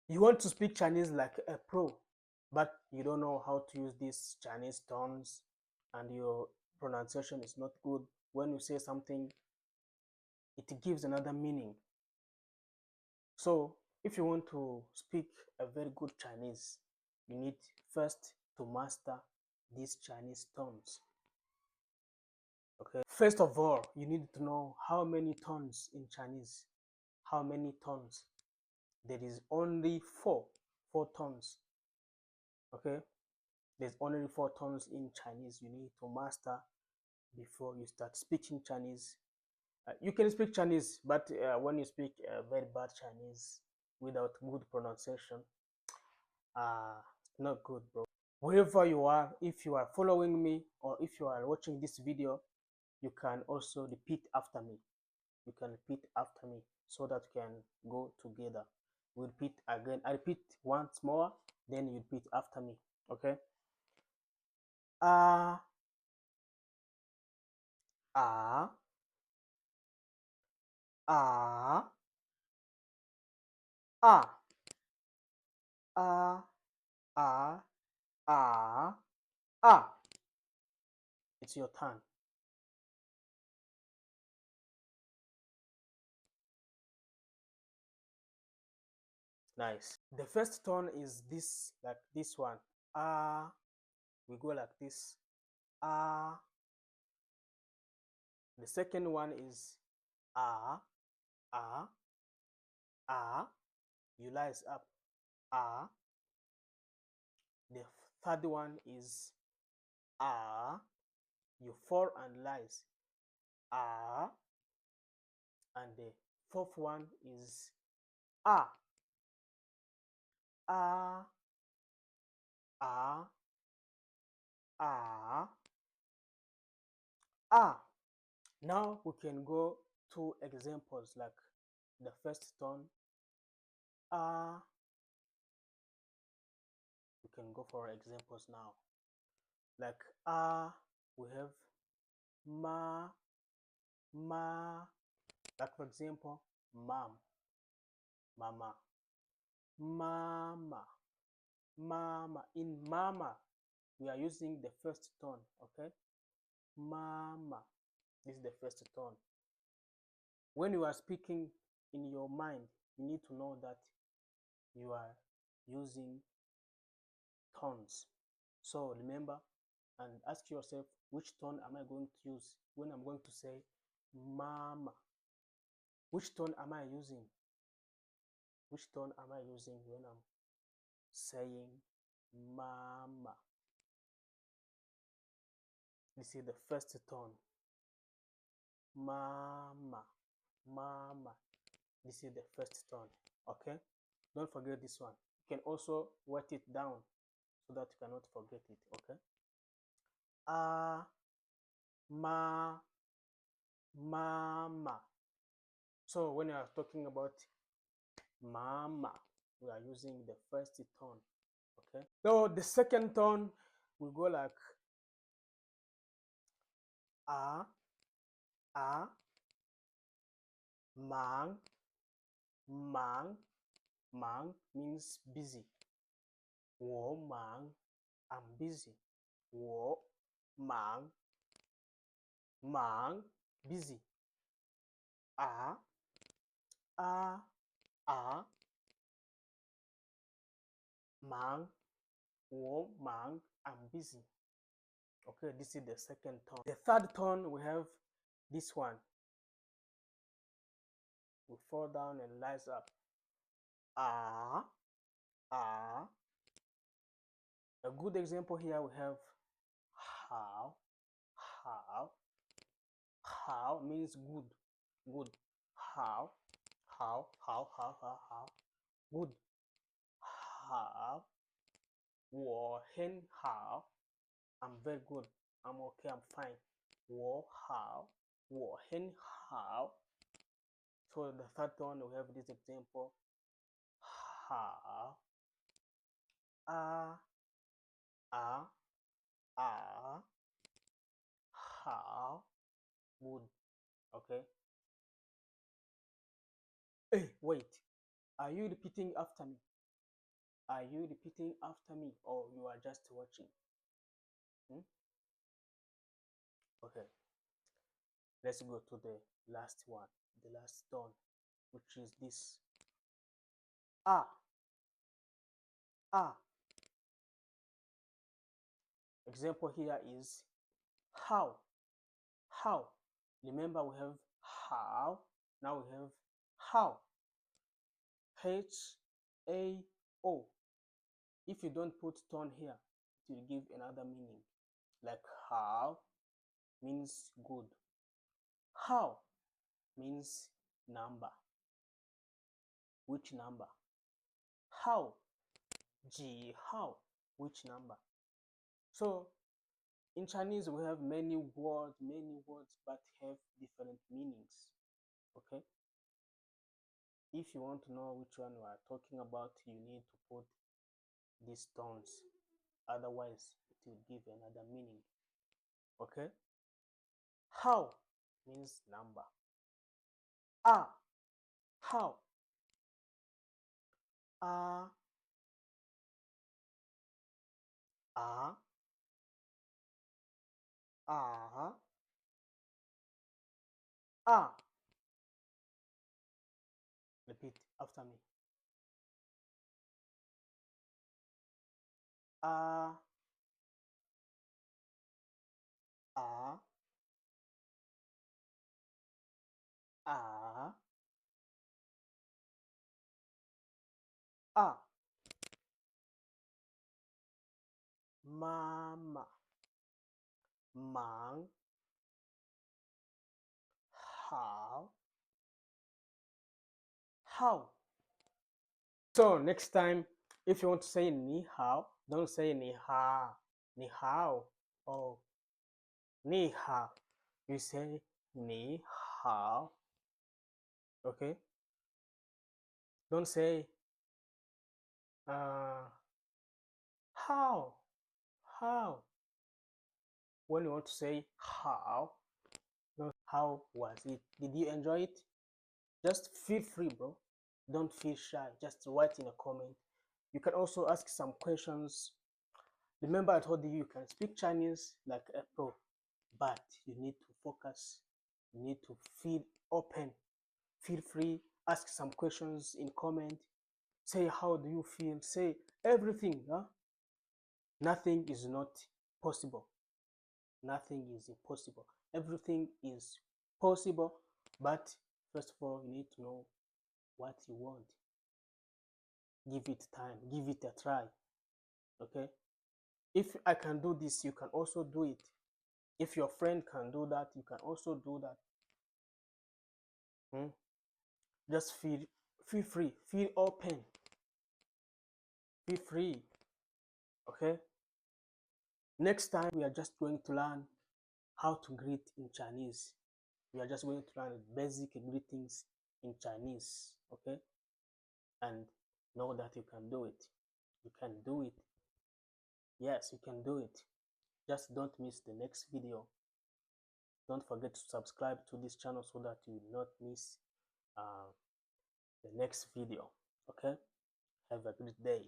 You want to speak Chinese like a pro, but you don't know how to use these Chinese tones and your pronunciation is not good. When you say something, it gives another meaning. So if you want to speak a very good Chinese, you need first to master these Chinese tones. Okay. First of all, you need to know how many tones in Chinese. How many tones? There is only four tones. Okay. There's only four tones in Chinese you need to master before you start speaking Chinese. You can speak Chinese, but when you speak very bad Chinese without good pronunciation, not good, bro. Wherever you are, if you are following me or if you are watching this video, you can also repeat after me. You can repeat after me so that we can go together. We repeat again. I repeat once more, then you repeat after me. Okay? Ah, ah, ah, ah, ah, ah, ah, ah. It's your turn. Nice. The first tone is this, like this one. Ah, we go like this. Ah. The second one is ah, ah, ah. You rise up. Ah. The third one is ah. You fall and rise. Ah. And the fourth one is ah, ah, ah, ah, ah. Now we can go to examples like the first tone ah. We can go for examples now. Like ah, we have ma, ma. Like for example, mom, mama, mama, mama. In mama, we are using the first tone, okay? Mama. This is the first tone. When you are speaking in your mind, you need to know that you are using tones. So remember and ask yourself, which tone am I going to use when I'm going to say mama? Which tone am I using? Which tone am I using when I'm saying mama? This is the first tone. Mama, mama. This is the first tone. Okay? Don't forget this one. You can also write it down so that you cannot forget it. Okay? Ah, ma, mama. So when you are talking about mama, we are using the first tone. Okay? So the second tone will go like ah, ah, mang, mang. Mang means busy. Wo mang, I'm busy. Wo mang, mang, busy. Ah, ah, ah, mang, wo mang, I'm busy. Okay, this is the second tone. The third tone, we have this one. We fall down and rise up. Ah, ah. A good example here we have how, how. How means good, good. How, how. Good. How, 我很好. I'm very good. I'm okay. I'm fine. 我好，我很好. So the third one we have this example. 好，啊啊啊，好 good. Okay. Hey, wait. Are you repeating after me? Are you repeating after me or you are just watching? Okay, let's go to the last one, the last tone, which is this. Ah, ah. Example here is how, how. Remember we have how, now we have how. H-A-O. If you don't put tone here, it will give another meaning. Like how means good. How means number. Which number? How? G how? Which number? So in Chinese we have many words, but have different meanings. Okay? If you want to know which one we are talking about, you need to put these tones. Otherwise, it will give another meaning. Okay? How means number. Ah, how? Ah, ah, ah, ah. Repeat after me. Ah, ah, ah, ah. Mama, mang, how. So next time, if you want to say ni hao, don't say ni ha, ni hao, or ni ha. You say ni hao. Okay? Don't say how, how. When you want to say how, how was it? Did you enjoy it? Just feel free, bro. Don't feel shy. Just write in a comment. You can also ask some questions. Remember, I told you you can speak Chinese like a pro, but you need to focus. You need to feel open. Feel free. Ask some questions in comment. Say how do you feel. Say everything. Huh? Nothing is not possible. Nothing is impossible. Everything is possible, but first of all, you need to know what you want. Give it time, give it a try. Okay? If I can do this, you can also do it. If your friend can do that, you can also do that. Just feel free, feel open, feel free. Okay? Next time, we are just going to learn how to greet in Chinese. We are just going to learn basic greetings in Chinese. Okay? And know that you can do it. You can do it. Yes, you can do it. Just don't miss the next video. Don't forget to subscribe to this channel so that you will not miss the next video. Okay? Have a great day.